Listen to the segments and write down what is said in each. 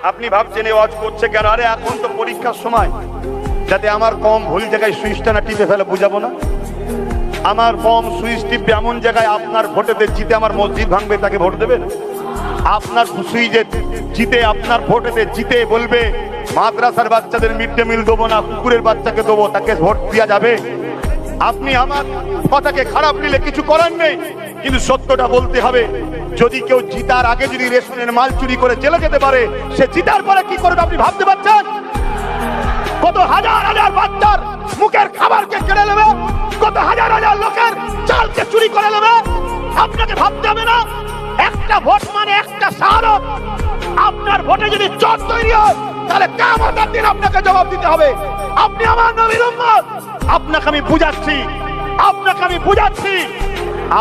আপনি ভাবছেন এই ওয়াজ করছে কেন? আরে এখন তো পরীক্ষার সময়, যাতে আমার কম ভুল জায়গায় সুইচটা না টিপে ফেলে, বুঝাবো না? আমার কম সুইচ টিপবে এমন জায়গায় আপনার ভোটেতে জিতে আমার মসজিদ ভাঙবে, তাকে ভোট দেবেন? আপনার সুইচে জিতে, আপনার ভোটেতে জিতে বলবে মাদ্রাসার বাচ্চাদের মিড ডে মিল দেবো না, কুকুরের বাচ্চাকে দেবো, তাকে ভোট দেওয়া যাবে? আপনি আমার কথাকে খারাপ নিলে কিছু করার নেই, কিন্তু সত্যটা বলতে হবে। যদি কেউ জিতার আগে যদি রেশনের মাল চুরি করে জেলে যেতে পারে, সে জিতার পরে কি করবে আপনি ভাবতে পারছেন? কত হাজার হাজার বাচ্চার মুখের খাবারকে কেড়ে নেবে, কত হাজার হাজার লোকের চালকে চুরি করে নেবে, আপনাকে ভাবতে হবে না? একটা ভোট মানে একটা শাহাদাত। আপনার ভোটে যদি চোর তৈরি হয়, তাহলে কিয়ামতের দিন আপনাকে জবাব দিতে হবে। আপনি আমার নবীর উম্মত, আপনাকে আমি বুঝাচ্ছি,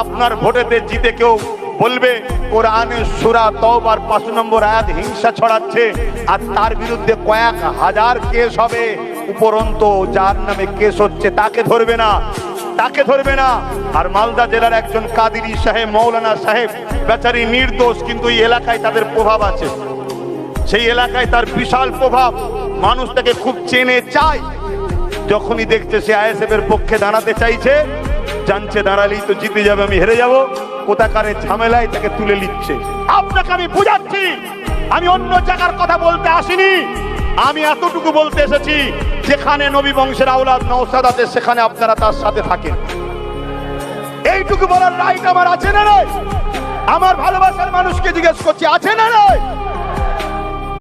আপনার ভোটেতে জিতে কেউ বলবে কোরআনের সূরা তওবার 5 নম্বর আয়াত হিংসা ছড়াচ্ছে, আর তার বিরুদ্ধে কয়েক হাজার কেস হবে, উপরন্তু যার নামে কেস হচ্ছে তাকে ধরবে না। আর মালদা জেলার একজন কাদিরি সাহেব, মৌলানা সাহেব, বেচারি নির্দোষ, কিন্তু এই এলাকায় তাদের প্রভাব আছে, সেই এলাকায় তার বিশাল প্রভাব, মানুষ তাকে খুব চেনে চায়। যখনই দেখছে সে আইএসএফ এর পক্ষে দাঁড়াতে চাইছে, জানছে দাঁড়ালেই তো জিতে যাবে, আমি হেরে যাব, কোথাকারে ঝামেলায় তাকে তুলে নিচ্ছে। আপনাকে আমি বুঝাচ্ছি, আমি অন্য জায়গার কথা বলতে আসিনি, আমি এতটুকু বলতে এসেছি, যেখানে নবী বংশের আওলাদ নওশাদ আছে, সেখানে আপনারা তার সাথে থাকেন। এইটুকু বলার রাইট আমার আছে না নয়? আমার ভালোবাসার মানুষকে জিজ্ঞেস করছি, আছে না নয়?